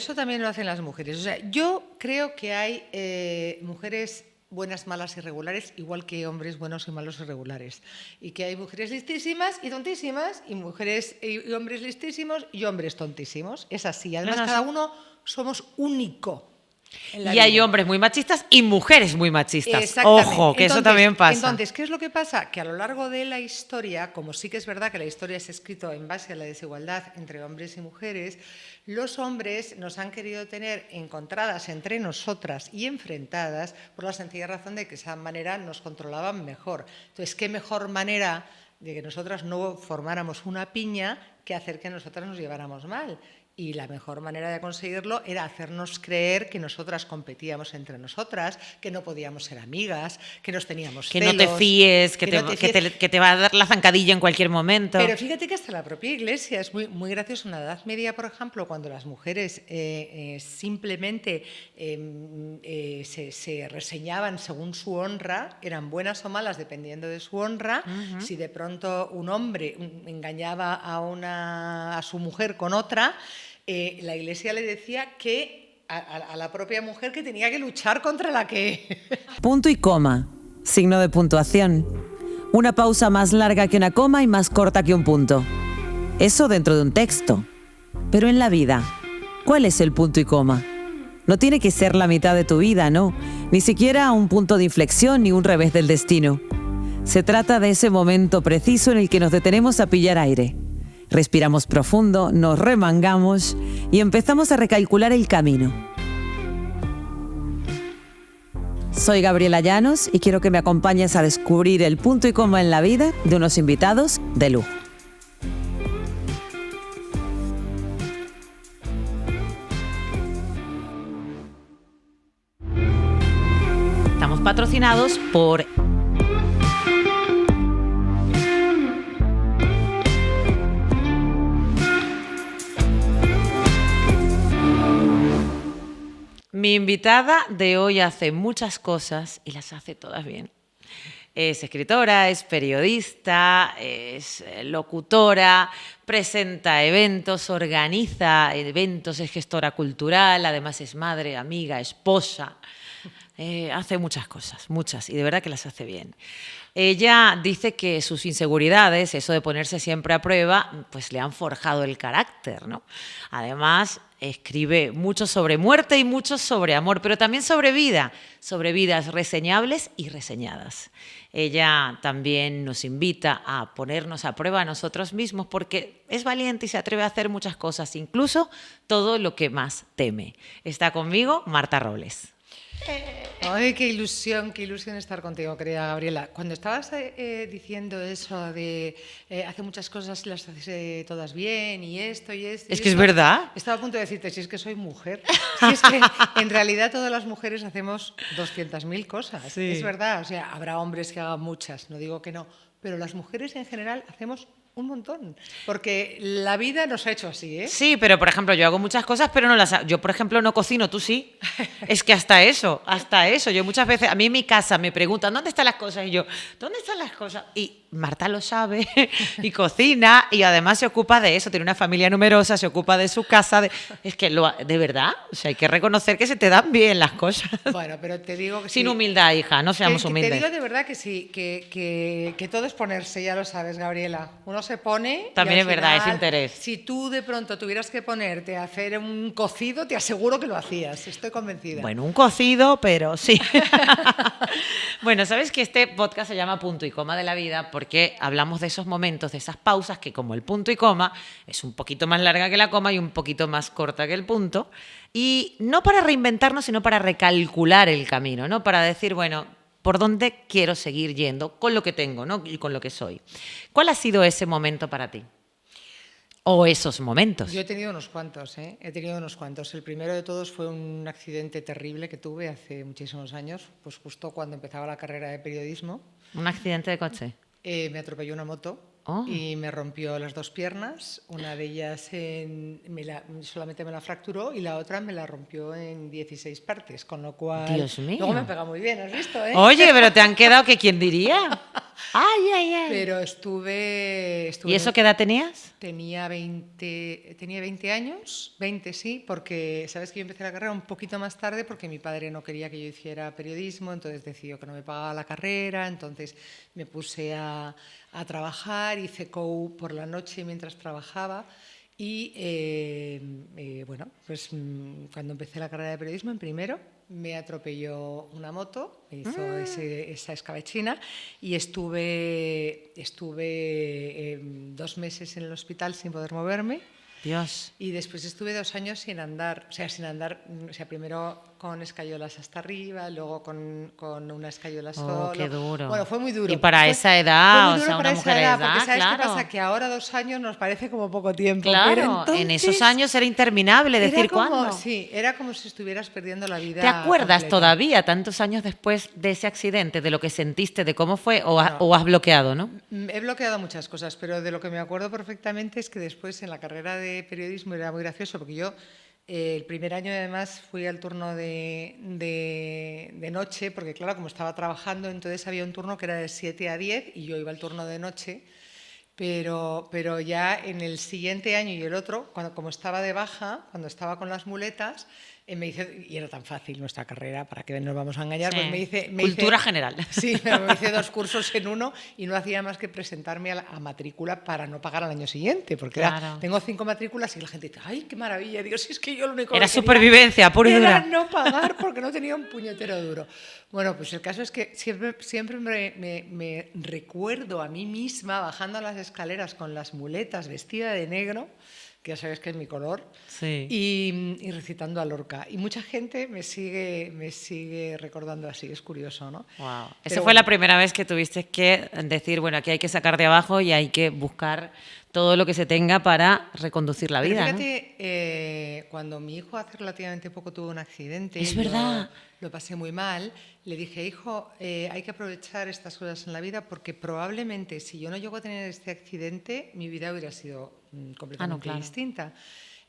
eso también lo hacen las mujeres. O sea, yo creo que hay mujeres buenas, malas y regulares, igual que hombres buenos y malos y regulares. Y que hay mujeres listísimas y tontísimas, y mujeres y hombres listísimos y hombres tontísimos. Es así. Además, cada uno somos único. Y hay hombres muy machistas y mujeres muy machistas. Ojo, que eso también pasa. Entonces, ¿qué es lo que pasa? Que a lo largo de la historia, como sí que es verdad que la historia se ha escrito en base a la desigualdad entre hombres y mujeres, los hombres nos han querido tener encontradas entre nosotras y enfrentadas por la sencilla razón de que de esa manera nos controlaban mejor. Entonces, ¿qué mejor manera de que nosotras no formáramos una piña que hacer que nosotras nos lleváramos mal? Y la mejor manera de conseguirlo era hacernos creer que nosotras competíamos entre nosotras, que no podíamos ser amigas, que nos teníamos celos. Que no te fíes, que te va a dar la zancadilla en cualquier momento. Pero fíjate que hasta la propia Iglesia es muy gracioso. En la Edad Media, por ejemplo, cuando las mujeres simplemente se reseñaban según su honra, eran buenas o malas dependiendo de su honra. Si de pronto un hombre engañaba a su mujer con otra, la Iglesia le decía que a la propia mujer que tenía que luchar contra la que... Punto y coma, signo de puntuación. Una pausa más larga que una coma y más corta que un punto. Eso dentro de un texto. Pero en la vida, ¿cuál es el punto y coma? No tiene que ser la mitad de tu vida, no. Ni siquiera un punto de inflexión ni un revés del destino. Se trata de ese momento preciso en el que nos detenemos a pillar aire. Respiramos profundo, nos remangamos y empezamos a recalcular el camino. Soy Gabriela Llanos y quiero que me acompañes a descubrir el punto y coma en la vida de unos invitados de lujo. Estamos patrocinados por... Mi invitada de hoy hace muchas cosas y las hace todas bien. Es escritora, es periodista, es locutora, presenta eventos, organiza eventos, es gestora cultural, además es madre, amiga, esposa. Hace muchas cosas, muchas, y de verdad que las hace bien. Ella dice que sus inseguridades, eso de ponerse siempre a prueba, pues le han forjado el carácter, ¿no? Además, escribe mucho sobre muerte y mucho sobre amor, pero también sobre vidas reseñables y reseñadas. Ella también nos invita a ponernos a prueba a nosotros mismos porque es valiente y se atreve a hacer muchas cosas, incluso todo lo que más teme. Está conmigo Marta Robles. Ay, qué ilusión estar contigo, querida Gabriela. Cuando estabas diciendo eso de hace muchas cosas y las haces todas bien y esto y esto... Es que es verdad. Estaba a punto de decirte, si es que soy mujer. Si es que en realidad todas las mujeres hacemos 200.000 cosas. Sí. Es verdad, o sea, habrá hombres que hagan muchas, no digo que no, pero las mujeres en general hacemos un montón, porque la vida nos ha hecho así, ¿eh? Sí, pero por ejemplo, yo hago muchas cosas, pero no las hago. Yo, por ejemplo, no cocino, tú sí. Es que hasta eso. Yo muchas veces, a mí en mi casa me preguntan, ¿dónde están las cosas? Y yo, ¿dónde están las cosas? Y Marta lo sabe, y cocina, y además se ocupa de eso, tiene una familia numerosa, se ocupa de su casa. Es que, de verdad, o sea, hay que reconocer que se te dan bien las cosas. Bueno, pero te digo que sin humildad, hija, no seamos humildes. Te digo de verdad que sí, que todo es ponerse, ya lo sabes, Gabriela. Uno se pone... También es verdad, es interés. Si tú de pronto tuvieras que ponerte a hacer un cocido, te aseguro que lo hacías, estoy convencida. Bueno, un cocido, pero sí. Bueno, sabes que este podcast se llama Punto y Coma de la Vida porque hablamos de esos momentos, de esas pausas que como el punto y coma es un poquito más larga que la coma y un poquito más corta que el punto. Y no para reinventarnos, sino para recalcular el camino, ¿no? Para decir, bueno, ¿por dónde quiero seguir yendo con lo que tengo, ¿no? Y con lo que soy? ¿Cuál ha sido ese momento para ti? O esos momentos. Yo he tenido unos cuantos, ¿eh? He tenido unos cuantos. El primero de todos fue un accidente terrible que tuve hace muchísimos años, pues justo cuando empezaba la carrera de periodismo. ¿Un accidente de coche? Me atropelló una moto y me rompió las dos piernas. Una de ellas solamente me la fracturó y la otra me la rompió en 16 partes, con lo cual... Dios mío. Luego me pega muy bien, ¿has visto? Oye, pero te han quedado que quién diría. Ay, ay, ay. Pero estuve ¿Y eso qué edad tenías? Tenía 20 años, 20 sí, porque sabes que yo empecé la carrera un poquito más tarde porque mi padre no quería que yo hiciera periodismo, entonces decidió que no me pagaba la carrera, entonces me puse a trabajar, hice COU por la noche mientras trabajaba y bueno, pues cuando empecé la carrera de periodismo en primero me atropelló una moto, me hizo esa escabechina y estuve 2 meses en el hospital sin poder moverme. Dios. Y después estuve 2 años sin andar, primero con escayolas hasta arriba, luego con una escayola solo. Qué duro. Bueno, fue muy duro. Y para esa edad, fue muy duro una mujer de edad, porque ¿sabes claro. qué pasa? Que ahora 2 años nos parece como poco tiempo. Claro, pero entonces, en esos años era interminable decir cuándo. Sí, era como si estuvieras perdiendo la vida. ¿Te acuerdas completa. todavía, tantos años después de ese accidente, de lo que sentiste, de cómo fue, o has bloqueado, ¿no? He bloqueado muchas cosas, pero de lo que me acuerdo perfectamente es que después en la carrera de periodismo era muy gracioso, porque yo el primer año además fui al turno de noche, porque claro, como estaba trabajando, entonces había un turno que era de 7 a 10 y yo iba al turno de noche, pero ya en el siguiente año y el otro, como estaba de baja, cuando estaba con las muletas, me dice, y era tan fácil nuestra carrera, para que nos vamos a engañar, Sí. pues me dice... Cultura general. Sí, me hice 2 cursos en uno y no hacía más que presentarme a matrícula para no pagar al año siguiente, porque Claro. tengo 5 matrículas y la gente dice, ¡ay, qué maravilla! Digo, si es que yo lo único Era que quería supervivencia, pura y era dura. no pagar porque no tenía un puñetero duro. Bueno, pues el caso es que siempre me recuerdo a mí misma bajando las escaleras con las muletas, vestida de negro, que ya sabes que es mi color, Sí. y recitando a Lorca. Y mucha gente me sigue recordando así, es curioso, ¿no? Wow. Pero Esa fue la primera vez que tuviste que decir, bueno, aquí hay que sacar de abajo y hay que buscar todo lo que se tenga para reconducir la Pero vida, ¿no? fíjate, cuando mi hijo hace relativamente poco tuvo un accidente, Es verdad. Lo pasé muy mal, le dije, hijo, hay que aprovechar estas cosas en la vida porque probablemente si yo no llego a tener este accidente, mi vida hubiera sido completamente claro. distinta.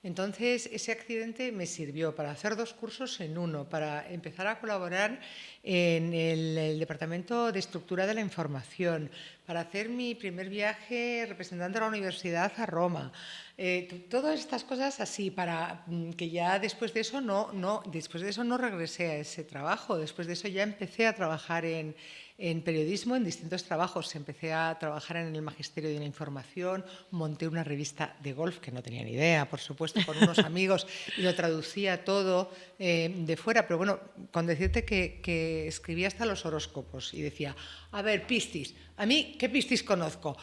Entonces, ese accidente me sirvió para hacer 2 cursos en uno, para empezar a colaborar en el Departamento de Estructura de la Información, para hacer mi primer viaje representante de la universidad a Roma. Todas estas cosas así, para que ya después de eso no regresé a ese trabajo. Después de eso ya empecé a trabajar en periodismo, en distintos trabajos. Empecé a trabajar en el Magisterio de la Información, monté una revista de golf, que no tenía ni idea, por supuesto, con unos amigos, y lo traducía todo de fuera. Pero bueno, con decirte que escribía hasta los horóscopos y decía, a ver, Piscis, ¿a mí qué Piscis conozco?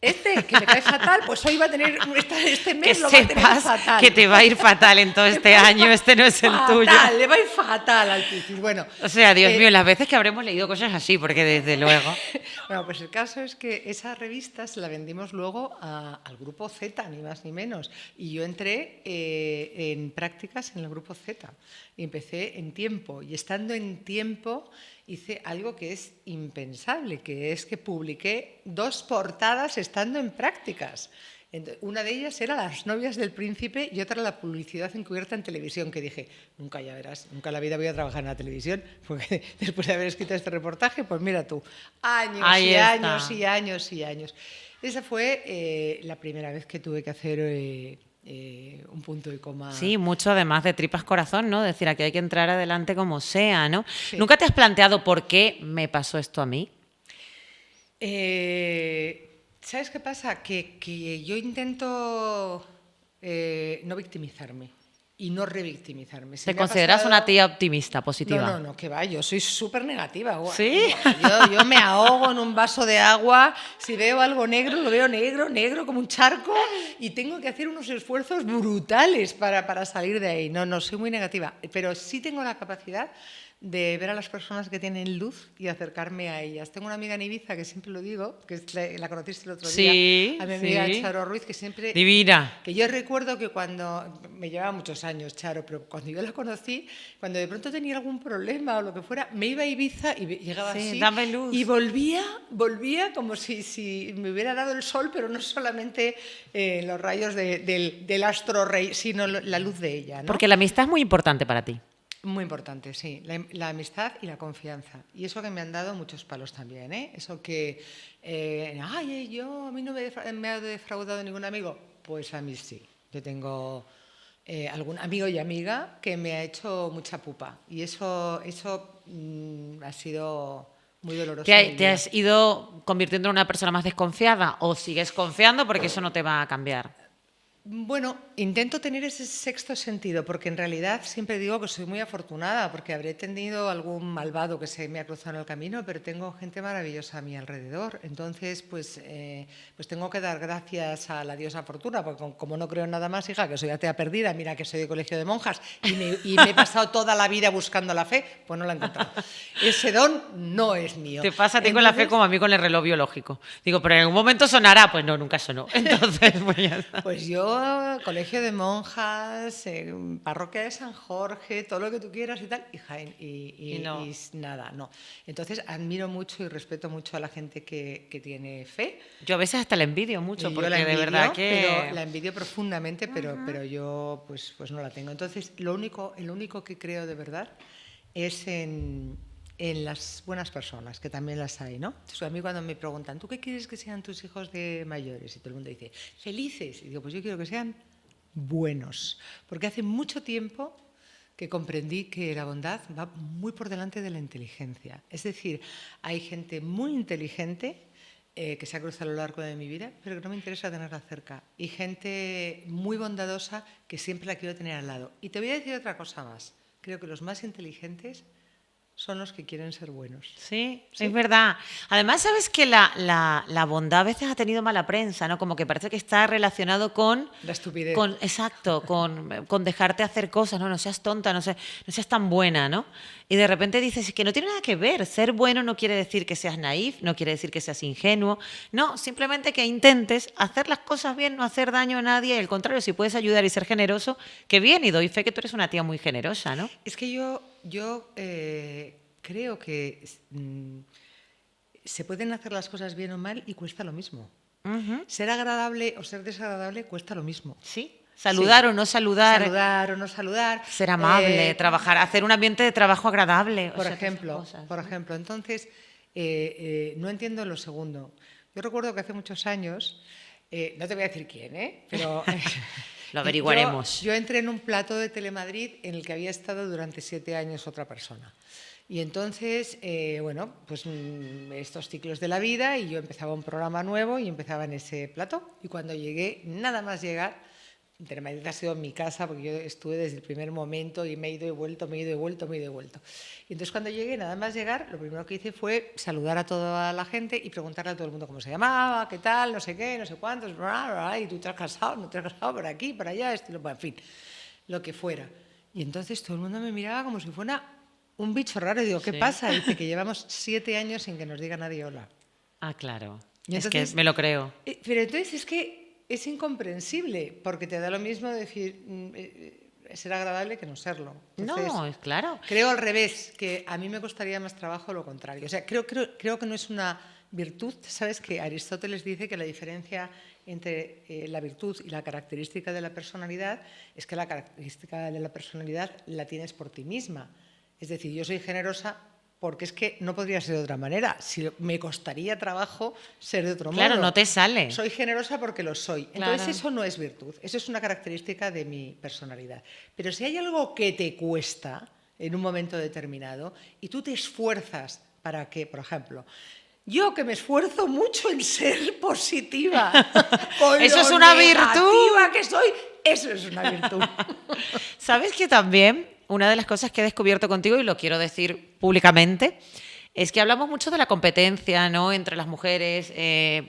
Que me cae fatal, pues hoy va a tener, este mes Que lo va a tener sepas fatal. que te va a ir fatal en todo este año, este no es el tuyo. Le va a ir fatal al Piscis. Bueno, O sea, Dios mío, las veces que habremos leído cosas así, porque desde luego... Bueno, pues el caso es que esa revista se la vendimos luego al Grupo Z, ni más ni menos. Y yo entré en prácticas en el Grupo Z. Y empecé en Tiempo. Y estando en Tiempo hice algo que es impensable, que es que publiqué 2 portadas estando en prácticas. Una de ellas era Las novias del príncipe y otra la publicidad encubierta en televisión, que dije, nunca, ya verás, nunca en la vida voy a trabajar en la televisión, porque después de haber escrito este reportaje, pues mira tú, años Ahí y está. años y años y años. Esa fue la primera vez que tuve que hacer un punto y coma. Sí, mucho además de tripas corazón, ¿no? Decir, aquí hay que entrar adelante como sea, ¿no? Sí. ¿Nunca te has planteado por qué me pasó esto a mí? ¿Sabes qué pasa? Que yo intento no victimizarme y no revictimizarme. Si ¿Te me ha consideras pasado- una tía optimista, positiva? No, que va, yo soy súper negativa. ¿Sí? Yo me ahogo en un vaso de agua, si veo algo negro, lo veo negro, negro como un charco, y tengo que hacer unos esfuerzos brutales para salir de ahí. No, soy muy negativa, pero sí tengo la capacidad de ver a las personas que tienen luz y acercarme a ellas. Tengo una amiga en Ibiza, que siempre lo digo, que la conociste el otro Sí, día, a mi amiga sí. Charo Ruiz, que siempre... Divina. Que yo recuerdo que cuando, me llevaba muchos años, Charo, pero cuando yo la conocí, cuando de pronto tenía algún problema o lo que fuera, me iba a Ibiza y llegaba Sí, así. dame luz. Y volvía como si me hubiera dado el sol, pero no solamente los rayos del astro rey, sino la luz de ella, ¿no? Porque la amistad es muy importante para ti. Muy importante, sí. La amistad y la confianza. Y eso que me han dado muchos palos también, ¿eh? Eso que, a mí no me ha defraudado ningún amigo. Pues a mí sí. Yo tengo algún amigo y amiga que me ha hecho mucha pupa. Y eso ha sido muy doloroso. ¿Te has ido convirtiendo en una persona más desconfiada o sigues confiando porque eso no te va a cambiar? Bueno, intento tener ese sexto sentido, porque en realidad siempre digo que soy muy afortunada, porque habré tenido algún malvado que se me ha cruzado en el camino, pero tengo gente maravillosa a mi alrededor. Entonces, pues tengo que dar gracias a la diosa Fortuna, porque como no creo en nada más, hija, que soy atea perdida, mira que soy de colegio de monjas y me he pasado toda la vida buscando la fe, pues no la he encontrado. Ese don no es mío. Te pasa a ti con la fe como a mí con el reloj biológico. Digo, pero en algún momento sonará. Pues no, nunca sonó. Entonces, pues ya está. Pues yo, colegio de monjas, parroquia de San Jorge, todo lo que tú quieras y tal, y nada, no. Entonces admiro mucho y respeto mucho a la gente que tiene fe. Yo a veces hasta la envidio mucho, porque la envidio, de verdad que... Pero la envidio profundamente, pero yo pues no la tengo. Entonces lo único que creo de verdad es en las buenas personas, que también las hay, ¿no? Entonces, a mí cuando me preguntan, ¿tú qué quieres que sean tus hijos de mayores? Y todo el mundo dice, felices. Y digo, pues yo quiero que sean buenos. Porque hace mucho tiempo que comprendí que la bondad va muy por delante de la inteligencia. Es decir, hay gente muy inteligente que se ha cruzado a lo largo de mi vida, pero que no me interesa tenerla cerca. Y gente muy bondadosa que siempre la quiero tener al lado. Y te voy a decir otra cosa más. Creo que los más inteligentes son los que quieren ser buenos. Sí, es verdad. Además, sabes que la bondad a veces ha tenido mala prensa, ¿no? Como que parece que está relacionado con... La estupidez. Exacto, con dejarte hacer cosas, ¿no? No seas tonta, no seas tan buena, ¿no? Y de repente dices que no tiene nada que ver. Ser bueno no quiere decir que seas naif, no quiere decir que seas ingenuo. No, simplemente que intentes hacer las cosas bien, no hacer daño a nadie. Y al contrario, si puedes ayudar y ser generoso, qué bien. Y doy fe que tú eres una tía muy generosa, ¿no? Es que yo creo que se pueden hacer las cosas bien o mal y cuesta lo mismo. Uh-huh. Ser agradable o ser desagradable cuesta lo mismo. Sí. Saludar sí. o no saludar. Saludar o no saludar. Ser amable, trabajar, hacer un ambiente de trabajo agradable. Por ejemplo, entonces, no entiendo lo segundo. Yo recuerdo que hace muchos años, no te voy a decir quién, pero... Lo averiguaremos. Yo entré en un plató de Telemadrid en el que había estado durante 7 años otra persona. Y entonces, pues estos ciclos de la vida, y yo empezaba un programa nuevo y empezaba en ese plató. Y cuando llegué, nada más llegar, Telemadrid ha sido mi casa porque yo estuve desde el primer momento y me he ido y vuelto. Y entonces cuando llegué, nada más llegar, lo primero que hice fue saludar a toda la gente y preguntarle a todo el mundo cómo se llamaba, qué tal, no sé qué, no sé cuántos, y tú te has casado, no te has casado, por aquí, por allá, en fin, lo que fuera. Y entonces todo el mundo me miraba como si fuera un bicho raro y digo, ¿qué pasa? Y dice que llevamos 7 años sin que nos diga nadie hola. Ah, claro. Y entonces, es que me lo creo. Pero entonces es que es incomprensible, porque te da lo mismo decir ser agradable que no serlo. Entonces, no, es claro. Creo al revés, que a mí me costaría más trabajo lo contrario. O sea, creo que no es una virtud. Sabes que Aristóteles dice que la diferencia entre la virtud y la característica de la personalidad es que la característica de la personalidad la tienes por ti misma. Es decir, yo soy generosa porque es que no podría ser de otra manera. Si me costaría trabajo ser de otro modo. Claro, no te sale. Soy generosa porque lo soy. Entonces claro. Eso no es virtud, eso es una característica de mi personalidad. Pero si hay algo que te cuesta en un momento determinado y tú te esfuerzas para que, por ejemplo, yo que me esfuerzo mucho en ser positiva, con eso lo es una virtud que soy, eso es una virtud. ¿Sabes que también una de las cosas que he descubierto contigo, y lo quiero decir públicamente, es que hablamos mucho de la competencia, ¿no?, entre las mujeres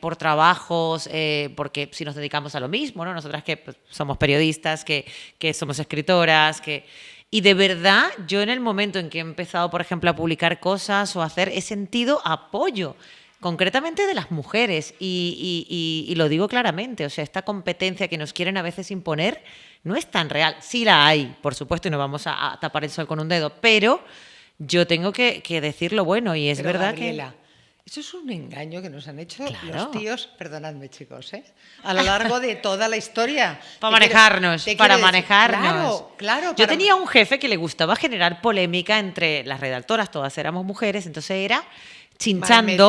por trabajos, porque si nos dedicamos a lo mismo, ¿no?, nosotras que pues, somos periodistas, que somos escritoras, y de verdad yo en el momento en que he empezado, por ejemplo, a publicar cosas o a hacer, he sentido apoyo, concretamente de las mujeres, y lo digo claramente, o sea, esta competencia que nos quieren a veces imponer no es tan real. Sí la hay, por supuesto, y no vamos a tapar el sol con un dedo, pero yo tengo que decir lo bueno, y es pero verdad Gabriela, Eso es un engaño que nos han hecho Claro. los tíos, perdonadme chicos, a lo largo de toda la historia. Para manejarnos, para manejarnos. Claro, claro. Yo tenía un jefe que le gustaba generar polémica entre las redactoras, todas éramos mujeres, entonces era chinchando.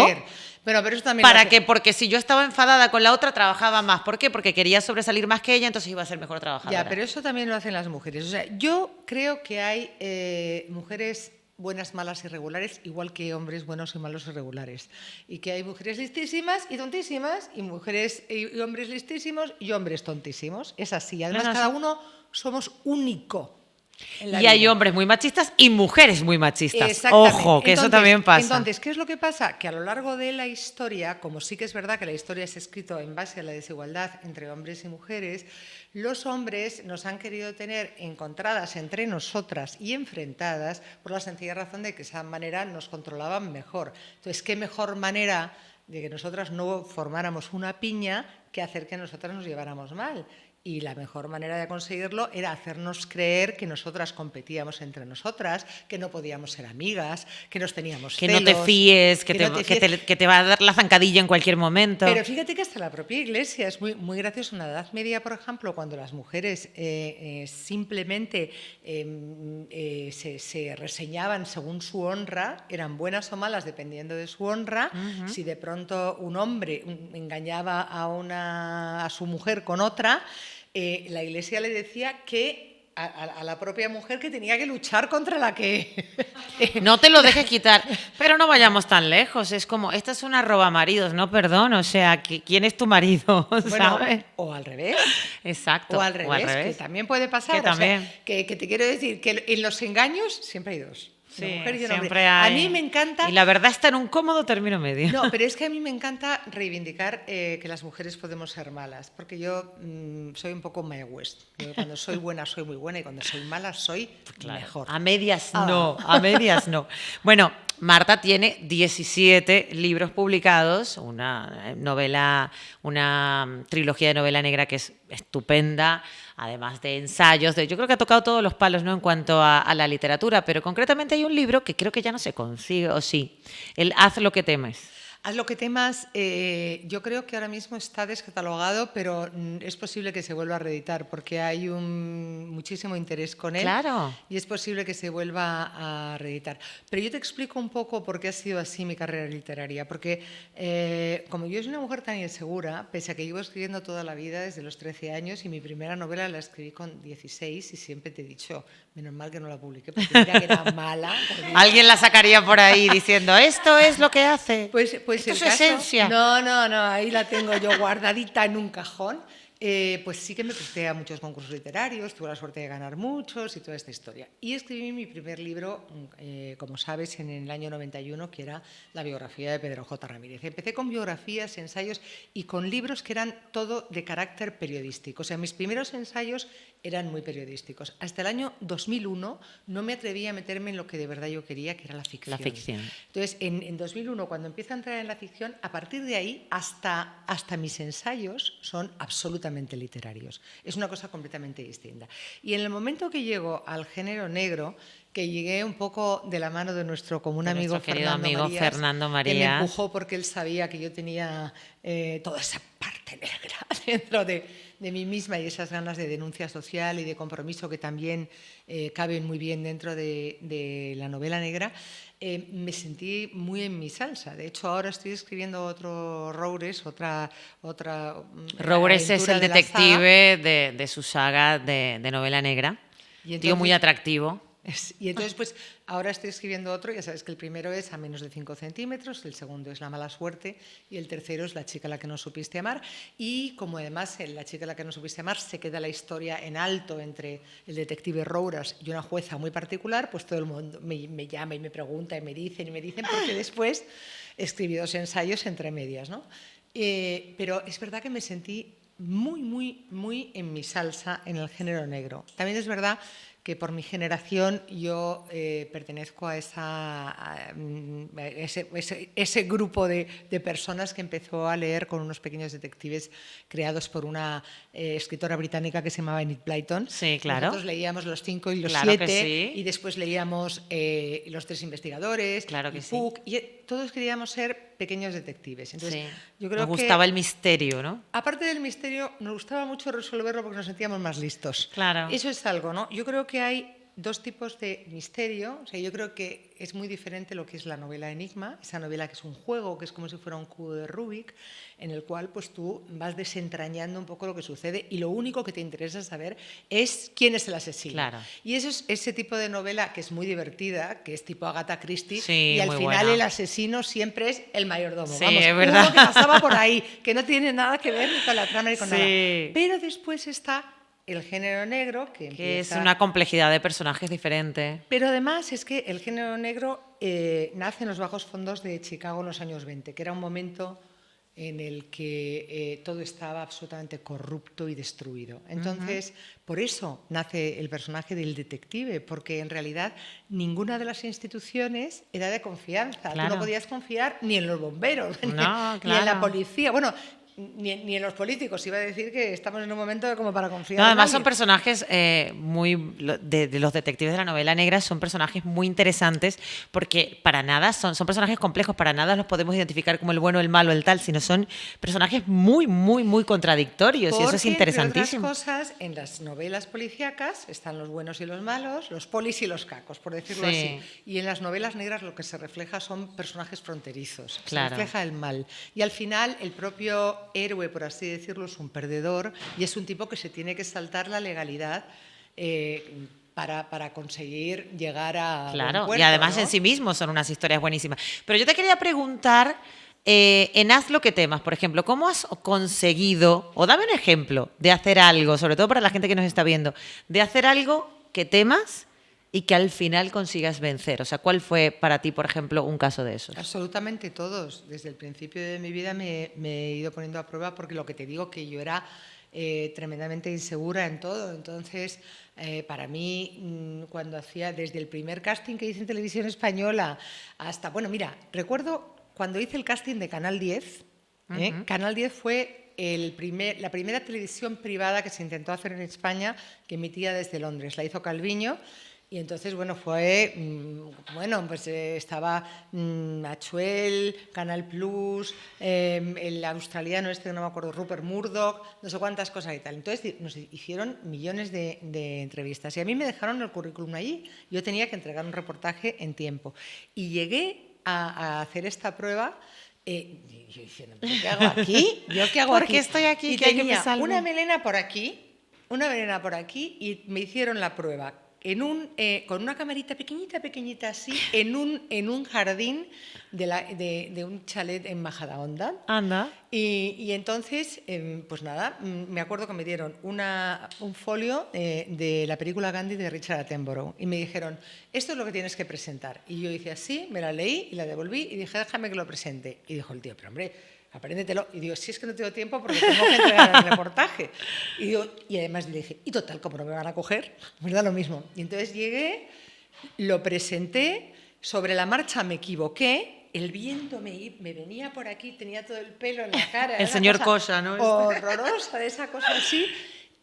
Bueno, pero eso también ¿Para qué? Porque si yo estaba enfadada con la otra, trabajaba más. ¿Por qué? Porque quería sobresalir más que ella, entonces iba a ser mejor trabajadora. Ya, pero eso también lo hacen las mujeres. O sea, yo creo que hay mujeres buenas, malas y regulares, igual que hombres buenos y malos y regulares. Y que hay mujeres listísimas y tontísimas, y mujeres y hombres listísimos y hombres tontísimos. Es así. Además, cada uno somos único. Y hay hombres muy machistas y mujeres muy machistas. Exactamente. Ojo, que entonces, eso también pasa. Entonces, ¿qué es lo que pasa? Que a lo largo de la historia, como sí que es verdad que la historia se ha escrito en base a la desigualdad entre hombres y mujeres, los hombres nos han querido tener encontradas entre nosotras y enfrentadas por la sencilla razón de que esa manera nos controlaban mejor. Entonces, ¿qué mejor manera de que nosotras no formáramos una piña que hacer que nosotras nos lleváramos mal? Y la mejor manera de conseguirlo era hacernos creer que nosotras competíamos entre nosotras, que no podíamos ser amigas, que nos teníamos que celos. No te fíes, que te va a dar la zancadilla en cualquier momento. Pero fíjate que hasta la propia Iglesia es muy gracioso. En la Edad Media, por ejemplo, cuando las mujeres simplemente se reseñaban según su honra, eran buenas o malas dependiendo de su honra. Si de pronto un hombre engañaba a su mujer con otra, la Iglesia le decía que a la propia mujer que tenía que luchar contra la que... No te lo dejes quitar, pero no vayamos tan lejos. Es como, esta es una robamaridos, no perdón, o sea, ¿quién es tu marido? Bueno, ¿sabes? o al revés. Exacto. O al revés, que también puede pasar. Que también. O sea, que te quiero decir que en los engaños siempre hay dos. Sí, una mujer y un hombre. siempre hay. A mí me encanta... Y la verdad está en un cómodo término medio. No, pero es que a mí me encanta reivindicar que las mujeres podemos ser malas, porque yo soy un poco Mae West. Yo cuando soy buena soy muy buena y cuando soy mala soy mejor. A medias no, a medias no. Bueno, Marta tiene 17 libros publicados, una novela, una trilogía de novela negra que es estupenda, además de ensayos. Yo creo que ha tocado todos los palos, ¿no?, en cuanto a la literatura, pero concretamente hay un libro que creo que ya no se consigue, o sí, el Haz lo que temes. Haz lo que temas, yo creo que ahora mismo está descatalogado, pero es posible que se vuelva a reeditar porque hay muchísimo interés con él. Claro. Y es posible que se vuelva a reeditar. Pero yo te explico un poco por qué ha sido así mi carrera literaria. Porque como yo soy una mujer tan insegura, pese a que llevo escribiendo toda la vida desde los 13 años y mi primera novela la escribí con 16 y siempre te he dicho, menos mal que no la publiqué porque mira que era mala. Alguien la sacaría por ahí diciendo, esto es lo que hace. Pues esto el es caso, esencia. No, ahí la tengo yo guardadita en un cajón. Pues sí que me presté a muchos concursos literarios, tuve la suerte de ganar muchos y toda esta historia. Y escribí mi primer libro, como sabes, en el año 91, que era la biografía de Pedro J. Ramírez. Empecé con biografías, ensayos y con libros que eran todo de carácter periodístico. O sea, mis primeros ensayos eran muy periodísticos. Hasta el año 2001 no me atreví a meterme en lo que de verdad yo quería, que era la ficción. La ficción. Entonces, en 2001, cuando empiezo a entrar en la ficción, a partir de ahí hasta mis ensayos son absolutamente literarios. Es una cosa completamente distinta. Y en el momento que llego al género negro, que llegué un poco de la mano de nuestro común amigo Fernando Marías, que me empujó porque él sabía que yo tenía toda esa parte negra dentro de mí misma y esas ganas de denuncia social y de compromiso que también caben muy bien dentro de la novela negra. Me sentí muy en mi salsa. De hecho, ahora estoy escribiendo otro Roures, otra Roures es el de detective de su saga de novela negra. Y entonces, tío muy atractivo. Y entonces, pues, ahora estoy escribiendo otro. Ya sabes que el primero es A menos de 5 centímetros, el segundo es La mala suerte y el tercero es La chica a la que no supiste amar. Y como además en La chica a la que no supiste amar se queda la historia en alto entre el detective Roures y una jueza muy particular, pues todo el mundo me llama y me pregunta y me dicen, porque después escribí 2 ensayos entre medias, ¿no? Pero es verdad que me sentí muy en mi salsa en el género negro. También es verdad que por mi generación yo pertenezco a ese grupo de personas que empezó a leer con unos pequeños detectives creados por una escritora británica que se llamaba Enid Blyton. Sí, claro. Nosotros leíamos Los 5 y los Claro 7 que sí. y después leíamos Los 3 investigadores, Claro que y sí. Puck, y todos queríamos ser pequeños detectives. Entonces, Sí. yo creo Nos gustaba el misterio, ¿no? aparte del misterio, nos gustaba mucho resolverlo porque nos sentíamos más listos. Claro. Eso es algo, ¿no? Yo creo que hay dos tipos de misterio. O sea, yo creo que es muy diferente lo que es la novela Enigma, esa novela que es un juego, que es como si fuera un cubo de Rubik, en el cual pues tú vas desentrañando un poco lo que sucede y lo único que te interesa saber es quién es el asesino. Claro. Y eso es ese tipo de novela que es muy divertida, que es tipo Agatha Christie, Sí, y al muy final buena. el asesino siempre es el mayordomo. Sí, Vamos, es uno verdad. que pasaba por ahí, que no tiene nada que ver ni con la trama ni con Sí. nada. Pero después está el género negro, que Que es empieza... una complejidad de personajes diferente. Pero además es que el género negro nace en los bajos fondos de Chicago en los años 20, que era un momento en el que todo estaba absolutamente corrupto y destruido. Entonces, por eso nace el personaje del detective, porque en realidad ninguna de las instituciones era de confianza. Claro. Tú no podías confiar ni en los bomberos, No, ni en la claro. policía. Bueno, ni en los políticos. Iba a decir que estamos en un momento como para confiar No, en además son alguien. personajes de los detectives de la novela negra, son personajes muy interesantes porque para nada son personajes complejos, para nada los podemos identificar como el bueno, el malo, el tal, sino son personajes muy, muy, muy contradictorios y eso es Porque, interesantísimo. entre otras cosas, en las novelas policíacas están los buenos y los malos, los polis y los cacos, por decirlo Sí. así. Y en las novelas negras lo que se refleja son personajes fronterizos. Claro. Se refleja el mal. Y al final el propio héroe, por así decirlo, es un perdedor y es un tipo que se tiene que saltar la legalidad para conseguir llegar a Claro, buen puerto, y además ¿no? en sí mismos son unas historias buenísimas. Pero yo te quería preguntar, en Haz lo que temas, por ejemplo, ¿cómo has conseguido, o dame un ejemplo, de hacer algo, sobre todo para la gente que nos está viendo, de hacer algo que temas y que al final consigas vencer? O sea, ¿cuál fue para ti, por ejemplo, un caso de esos? Absolutamente todos. Desde el principio de mi vida me he ido poniendo a prueba porque lo que te digo que yo era tremendamente insegura en todo. Entonces, para mí, cuando hacía, desde el primer casting que hice en Televisión Española hasta, bueno, mira, recuerdo cuando hice el casting de Canal 10, Canal 10 fue la primera televisión privada que se intentó hacer en España, que emitía desde Londres. La hizo Calviño. Y entonces, bueno, fue, pues estaba Achuel, Canal Plus, el australiano este, no me acuerdo, Rupert Murdoch, no sé cuántas cosas y tal. Entonces nos hicieron millones de entrevistas y a mí me dejaron el currículum allí. Yo tenía que entregar un reportaje en tiempo. Y llegué a hacer esta prueba y yo diciendo, ¿pero qué hago aquí? ¿Yo qué hago ¿Por aquí? qué estoy aquí? Y ¿Que hay que tenía me salve? una melena por aquí y me hicieron la prueba con una camarita pequeñita así, en un jardín de un chalet en Majadahonda. Anda. Y entonces, pues nada, me acuerdo que me dieron un folio de la película Gandhi de Richard Attenborough y me dijeron, esto es lo que tienes que presentar. Y yo hice así, me la leí y la devolví y dije, déjame que lo presente. Y dijo el tío, pero hombre, apréndetelo. Y digo, si es que no tengo tiempo porque tengo que entregar el reportaje. Y además le dije, y total, como no me van a coger, me da lo mismo. Y entonces llegué, lo presenté, sobre la marcha me equivoqué, el viento me venía por aquí, tenía todo el pelo en la cara. El señor Cosa, ¿no? Horrorosa, de esa cosa así.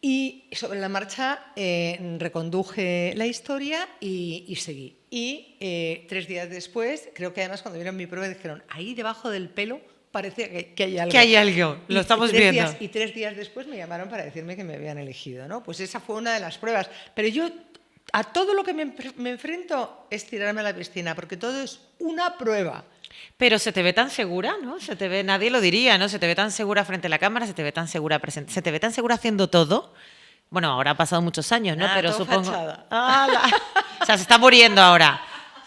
Y sobre la marcha reconduje la historia y seguí. Y 3 días después, creo que además cuando vieron mi prueba dijeron, ahí debajo del pelo parece que hay algo. Que hay algo, lo estamos viendo. Y 3 días después me llamaron para decirme que me habían elegido, ¿no? Pues esa fue una de las pruebas. Pero yo a todo lo que me enfrento es tirarme a la piscina, porque todo es una prueba. Pero se te ve tan segura, ¿no? Se te ve, nadie lo diría, ¿no? Se te ve tan segura frente a la cámara, se te ve tan segura se te ve tan segura haciendo todo. Bueno, ahora ha pasado muchos años, ¿no? Pero todo supongo. fachada. O sea, se está muriendo ahora.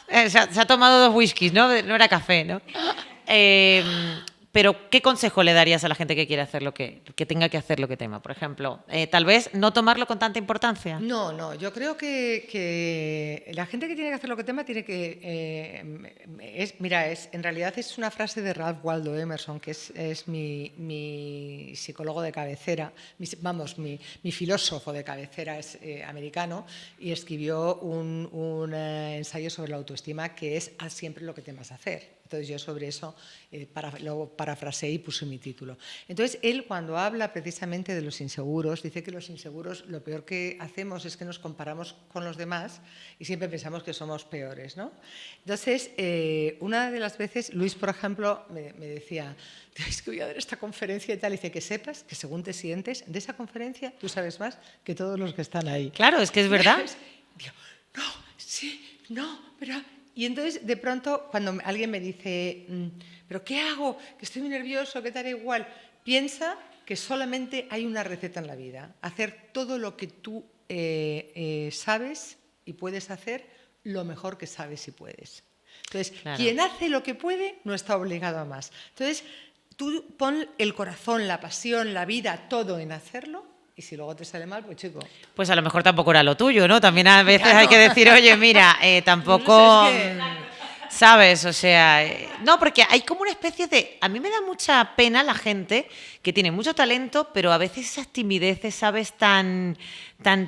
Se ha tomado 2 whiskies, ¿no? No era café, ¿no? Pero, ¿qué consejo le darías a la gente que quiere hacer que tenga que hacer lo que tema? Por ejemplo, tal vez no tomarlo con tanta importancia. No, yo creo que la gente que tiene que hacer lo que tema tiene que... en realidad es una frase de Ralph Waldo Emerson, que es mi psicólogo de cabecera, mi filósofo de cabecera, es americano, y escribió un ensayo sobre la autoestima que es haz siempre lo que temas hacer. Entonces yo sobre eso lo parafraseé y puse mi título. Entonces él, cuando habla precisamente de los inseguros, dice que los inseguros lo peor que hacemos es que nos comparamos con los demás y siempre pensamos que somos peores, ¿no? Entonces, una de las veces, Luis, por ejemplo, me decía, es que voy a dar esta conferencia y tal, y dice que sepas que según te sientes, de esa conferencia tú sabes más que todos los que están ahí. Claro, es que es verdad. Digo, no, sí, no, pero... Y entonces, de pronto, cuando alguien me dice, ¿pero qué hago? Que estoy muy nervioso, que te haré igual. Piensa que solamente hay una receta en la vida. Hacer todo lo que tú sabes y puedes hacer lo mejor que sabes y puedes. Entonces, claro, quien hace lo que puede no está obligado a más. Entonces, tú pon el corazón, la pasión, la vida, todo en hacerlo. Y si luego te sale mal, pues chico. Pues a lo mejor tampoco era lo tuyo, ¿no? También a veces hay que decir, oye, mira, tampoco... No sé, ¿sabes? O sea, no, porque hay como una especie de... A mí me da mucha pena la gente que tiene mucho talento, pero a veces esas timideces, ¿sabes? Tan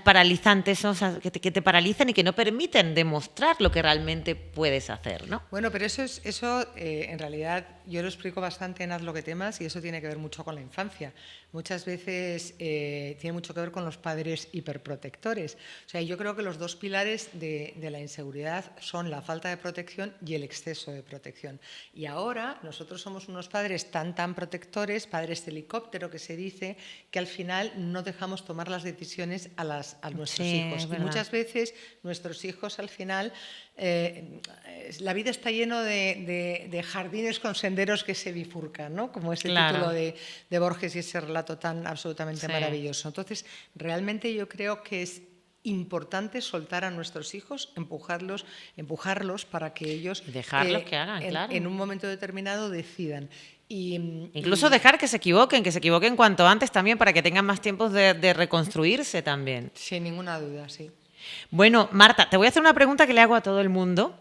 paralizantes, ¿no? O sea, que te paralizan y que no permiten demostrar lo que realmente puedes hacer, ¿no? Bueno, pero eso en realidad yo lo explico bastante en Haz lo que temas y eso tiene que ver mucho con la infancia. Muchas veces tiene mucho que ver con los padres hiperprotectores. O sea, yo creo que los dos pilares de la inseguridad son la falta de protección y el exceso de protección. Y ahora nosotros somos unos padres tan protectores, padres de helicóptero que se dice, que al final no dejamos tomar las decisiones a nuestros hijos. Y muchas veces nuestros hijos al final, la vida está lleno de jardines con senderos que se bifurcan, ¿no? Como ese título de Borges y ese relato tan absolutamente maravilloso. Entonces, realmente yo creo que es importante soltar a nuestros hijos, empujarlos para que ellos dejarlos que hagan, claro, en un momento determinado decidan. Incluso dejar que se equivoquen cuanto antes también para que tengan más tiempos de reconstruirse también. Sin ninguna duda, sí. Bueno, Marta, te voy a hacer una pregunta que le hago a todo el mundo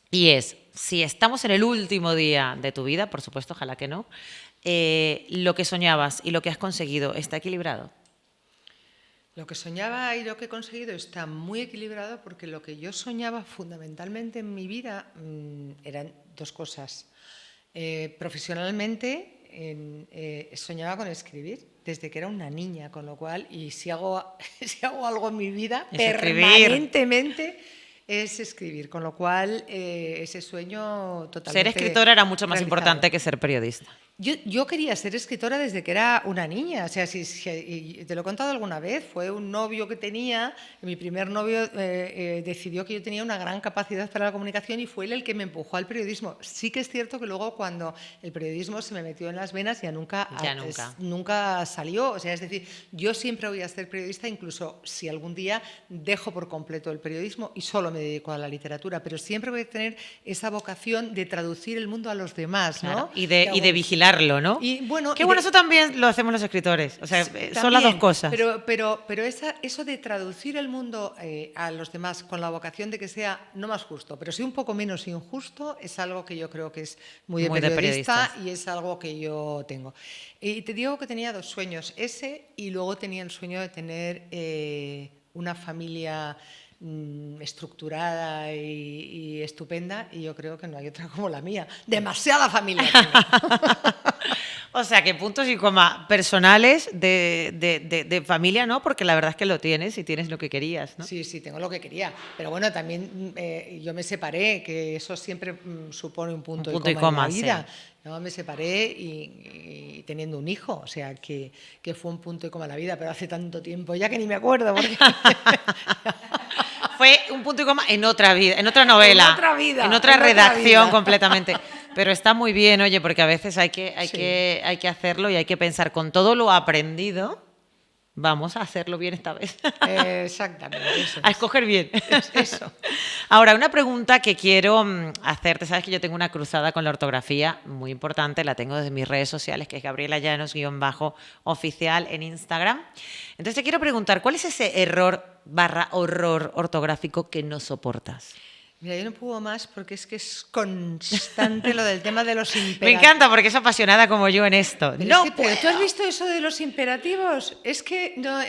y es, si estamos en el último día de tu vida, por supuesto, ojalá que no, lo que soñabas y lo que has conseguido, ¿está equilibrado? Lo que soñaba y lo que he conseguido está muy equilibrado porque lo que yo soñaba fundamentalmente en mi vida eran dos cosas. Profesionalmente soñaba con escribir desde que era una niña, con lo cual, y si hago algo en mi vida, permanentemente es escribir, con lo cual ese sueño totalmente... Ser escritora era mucho más realizado. Importante que ser periodista. Yo quería ser escritora desde que era una niña, o sea, y te lo he contado alguna vez, fue un novio que tenía, mi primer novio decidió que yo tenía una gran capacidad para la comunicación y fue él el que me empujó al periodismo. Sí que es cierto que luego cuando el periodismo se me metió en las venas ya nunca salió, o sea, es decir, yo siempre voy a ser periodista, incluso si algún día dejo por completo el periodismo y solo me dedico a la literatura, pero siempre voy a tener esa vocación de traducir el mundo a los demás, ¿no? Claro, y de vigilarlo, ¿no? Y bueno, eso también lo hacemos los escritores. O sea, también, son las dos cosas. Pero eso de traducir el mundo a los demás con la vocación de que sea no más justo, pero sí un poco menos injusto, es algo que yo creo que es muy de periodista y es algo que yo tengo. Y te digo que tenía dos sueños, ese y luego tenía el sueño de tener una familia estructurada y estupenda, y yo creo que no hay otra como la mía. Demasiada familia tengo. O sea, que puntos y coma personales de familia, ¿no? Porque la verdad es que lo tienes y tienes lo que querías, ¿no? Sí, tengo lo que quería. Pero bueno, también yo me separé, que eso siempre supone un punto y coma en la vida. Sí. No, me separé y teniendo un hijo, o sea, que fue un punto y coma en la vida, pero hace tanto tiempo ya que ni me acuerdo. Porque... Fue un punto y coma en otra vida, en otra novela, en otra vida, en otra redacción completamente. Pero está muy bien, oye, porque a veces hay que hacerlo y hay que pensar con todo lo aprendido, Vamos a hacerlo bien esta vez. Exactamente. Eso A escoger bien. Eso. Ahora, una pregunta que quiero hacerte. Sabes que yo tengo una cruzada con la ortografía muy importante, la tengo desde mis redes sociales, que es Gabriela Llanos_oficial en Instagram. Entonces te quiero preguntar, ¿cuál es ese error/horror ortográfico que no soportas? Mira, yo no puedo más porque es que es constante lo del tema de los imperativos. Me encanta porque es apasionada como yo en esto. Pero, pero ¿tú has visto eso de los imperativos? Es que, no,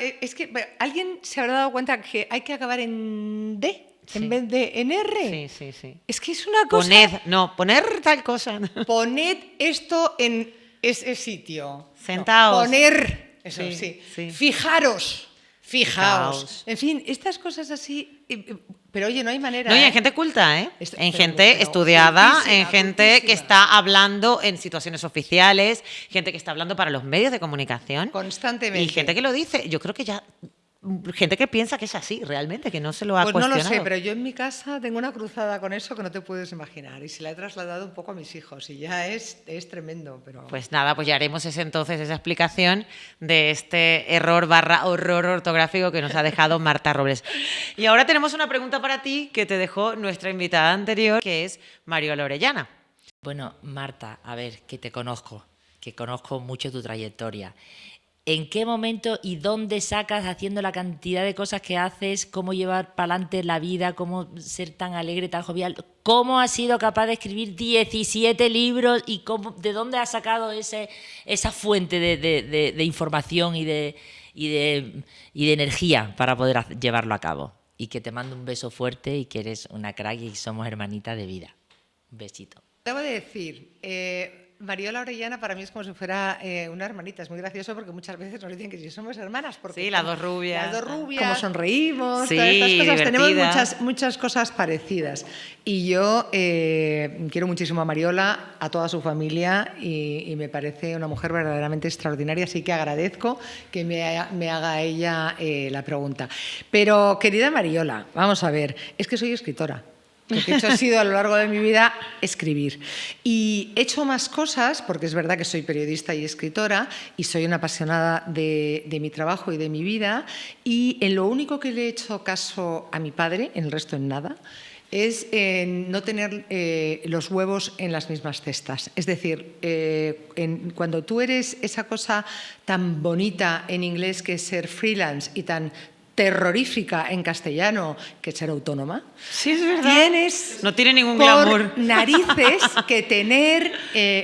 bueno, alguien se habrá dado cuenta que hay que acabar en D en vez de en R. Sí. Es que es una cosa... Poner tal cosa. Poned esto en ese sitio. Sentaos. No, poner. Eso Sí. Fijaros. En fin, estas cosas así... Pero oye, no hay manera. No, y en gente culta, ¿eh? En gente pero estudiada, cultísima, en gente que cultísima. está hablando en situaciones oficiales, gente que está hablando para los medios de comunicación. Constantemente. Y gente que lo dice. Yo creo que ya... Gente que piensa que es así, realmente, que no se lo ha Pues no cuestionado. lo sé, pero yo en mi casa tengo una cruzada con eso que no te puedes imaginar. Y se la he trasladado un poco a mis hijos. Y ya es tremendo. Pero... Pues nada, pues ya haremos entonces esa explicación de este error/horror ortográfico que nos ha dejado Marta Robles. Y ahora tenemos una pregunta para ti que te dejó nuestra invitada anterior, que es Mariola Orellana. Bueno, Marta, a ver, que conozco mucho tu trayectoria. ¿En qué momento y dónde sacas, haciendo la cantidad de cosas que haces, cómo llevar para adelante la vida, cómo ser tan alegre, tan jovial? ¿Cómo has sido capaz de escribir 17 libros y de dónde has sacado esa fuente de información y de energía para poder llevarlo a cabo? Y que te mando un beso fuerte y que eres una crack y somos hermanitas de vida. Un besito. Debo de decir, Mariola Orellana para mí es como si fuera una hermanita. Es muy gracioso porque muchas veces nos dicen que si somos hermanas. Porque Sí, las dos rubias. Las dos rubias. Como sonreímos, Sí, todas estas cosas. divertida. Tenemos muchas cosas parecidas. Y yo quiero muchísimo a Mariola, a toda su familia y me parece una mujer verdaderamente extraordinaria. Así que agradezco que me haga ella la pregunta. Pero, querida Mariola, vamos a ver, es que soy escritora. Lo que he hecho ha sido a lo largo de mi vida escribir. Y he hecho más cosas, porque es verdad que soy periodista y escritora, y soy una apasionada de mi trabajo y de mi vida, y en lo único que le he hecho caso a mi padre, en el resto en nada, es no tener los huevos en las mismas cestas. Es decir, cuando tú eres esa cosa tan bonita en inglés que es ser freelance y tan terrorífica en castellano que ser autónoma. Sí, es verdad. Tienes no tiene ningún por glamour. narices que tener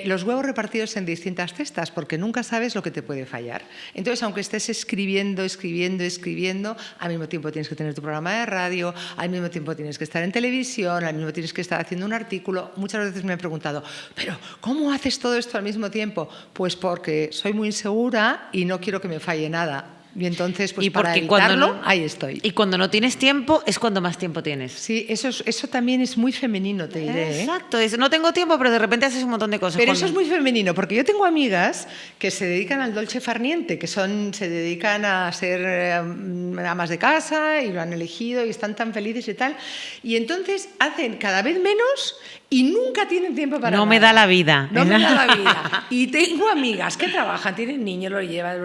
los huevos repartidos en distintas cestas, porque nunca sabes lo que te puede fallar. Entonces, aunque estés escribiendo, al mismo tiempo tienes que tener tu programa de radio, al mismo tiempo tienes que estar en televisión, al mismo tiempo tienes que estar haciendo un artículo. Muchas veces me he preguntado, ¿pero cómo haces todo esto al mismo tiempo? Pues porque soy muy insegura y no quiero que me falle nada. Y entonces, pues y para porque evitarlo, ahí estoy. Y cuando no tienes tiempo es cuando más tiempo tienes. Sí, eso también es muy femenino, te diré. Exacto, no tengo tiempo, pero de repente haces un montón de cosas. Pero eso es muy femenino, porque yo tengo amigas que se dedican al dolce farniente, que se dedican a ser amas de casa y lo han elegido y están tan felices y tal. Y entonces hacen cada vez menos y nunca tienen tiempo para No nada. me da la vida. No me da la vida. Y tengo amigas que trabajan, tienen niños, lo llevan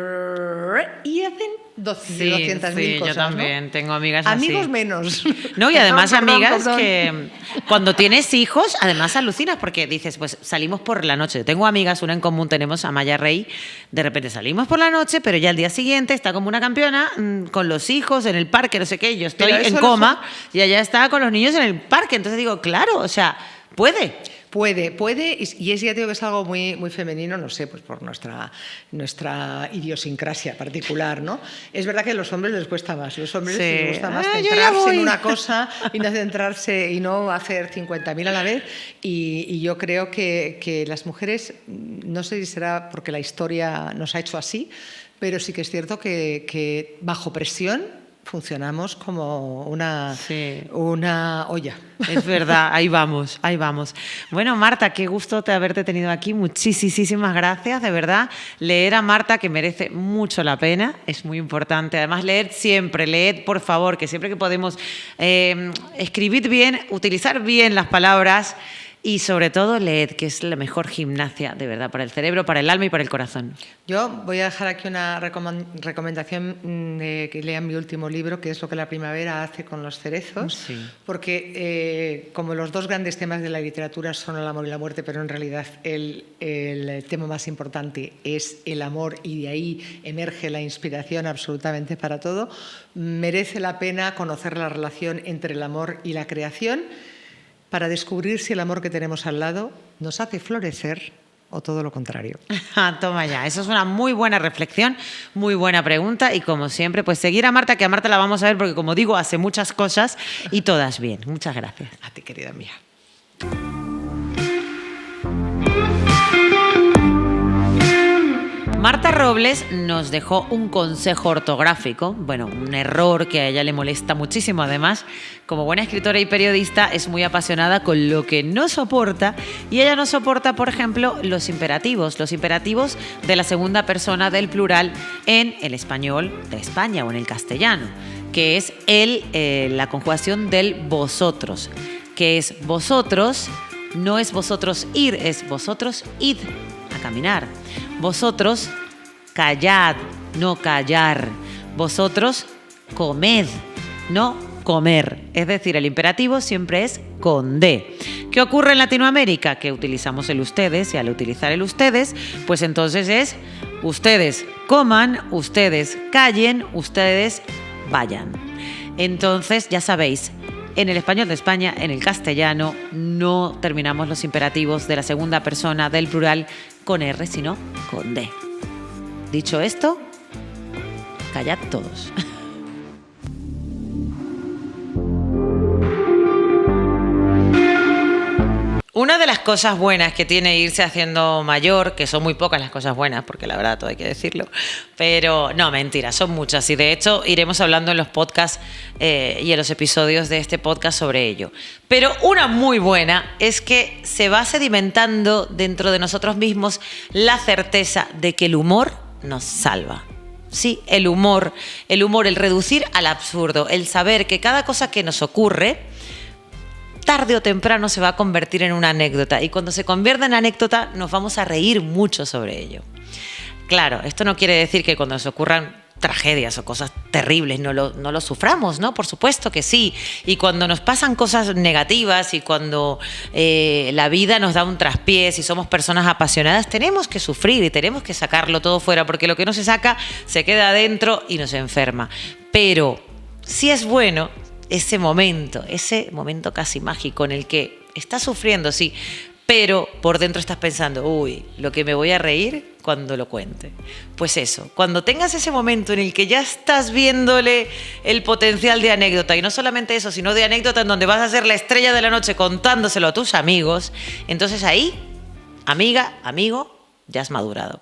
y hacen 200.000 cosas. Yo también tengo amigas Amigos así. menos. No, y además Perdón, amigas perdón. que cuando tienes hijos, además alucinas porque dices, pues salimos por la noche. Tengo amigas, una en común tenemos, Amaya Rey, de repente salimos por la noche, pero ya al día siguiente está como una campeona con los hijos en el parque, no sé qué, yo estoy Pero eso en coma y ella está con los niños en el parque. Entonces digo, claro, o sea, puede. Puede, y es, ya digo que es algo muy, muy femenino, no sé, pues por nuestra idiosincrasia particular, ¿no? Es verdad que a los hombres les cuesta más, los hombres Sí. les gusta más Yo ya centrarse voy. en una cosa y no centrarse y no hacer 50.000 a la vez. Y yo creo que las mujeres, no sé si será porque la historia nos ha hecho así, pero sí que es cierto que bajo presión funcionamos como una olla. Es verdad, ahí vamos, ahí vamos. Bueno, Marta, qué gusto haberte tenido aquí. Muchísimas gracias, de verdad. Leer a Marta, que merece mucho la pena, es muy importante. Además, leed, por favor, que siempre que podemos escribir bien, utilizar bien las palabras Y sobre todo leed, que es la mejor gimnasia, de verdad, para el cerebro, para el alma y para el corazón. Yo voy a dejar aquí una recomendación de que lean mi último libro, que es Lo que la primavera hace con los cerezos, Sí. porque como los dos grandes temas de la literatura son el amor y la muerte, pero en realidad el tema más importante es el amor y de ahí emerge la inspiración absolutamente para todo, merece la pena conocer la relación entre el amor y la creación para descubrir si el amor que tenemos al lado nos hace florecer o todo lo contrario. Toma ya, eso es una muy buena reflexión, muy buena pregunta y como siempre, pues seguir a Marta, que a Marta la vamos a ver porque como digo, hace muchas cosas y todas bien. Muchas gracias. A ti, querida mía. Marta Robles nos dejó un consejo ortográfico, bueno, un error que a ella le molesta muchísimo. Además, como buena escritora y periodista, es muy apasionada con lo que no soporta y ella no soporta, por ejemplo, los imperativos de la segunda persona del plural en el español de España o en el castellano, que es la conjugación del vosotros, que es vosotros, no es vosotros ir, es vosotros id a caminar. Vosotros callad, no callar. Vosotros comed, no comer. Es decir, el imperativo siempre es con D. ¿Qué ocurre en Latinoamérica? Que utilizamos el ustedes y al utilizar el ustedes, pues entonces es ustedes coman, ustedes callen, ustedes vayan. Entonces, ya sabéis, en el español de España, en el castellano, no terminamos los imperativos de la segunda persona del plural con R, sino con D. Dicho esto, callad todos. Una de las cosas buenas que tiene irse haciendo mayor, que son muy pocas las cosas buenas, porque la verdad todo hay que decirlo, pero no, mentira, son muchas y de hecho iremos hablando en los podcasts y en los episodios de este podcast sobre ello. Pero una muy buena es que se va sedimentando dentro de nosotros mismos la certeza de que el humor nos salva. Sí, el humor, el reducir al absurdo, el saber que cada cosa que nos ocurre tarde o temprano se va a convertir en una anécdota y cuando se convierta en anécdota nos vamos a reír mucho sobre ello. Claro, esto no quiere decir que cuando nos ocurran tragedias o cosas terribles no lo suframos, ¿no? Por supuesto que sí. Y cuando nos pasan cosas negativas y cuando la vida nos da un traspié, si somos personas apasionadas, tenemos que sufrir y tenemos que sacarlo todo fuera porque lo que no se saca se queda adentro y nos enferma. Pero sí es bueno ese momento casi mágico en el que estás sufriendo, sí, pero por dentro estás pensando, uy, lo que me voy a reír cuando lo cuente. Pues eso, cuando tengas ese momento en el que ya estás viéndole el potencial de anécdota, y no solamente eso, sino de anécdota en donde vas a ser la estrella de la noche contándoselo a tus amigos, entonces ahí, amiga, amigo, ya has madurado.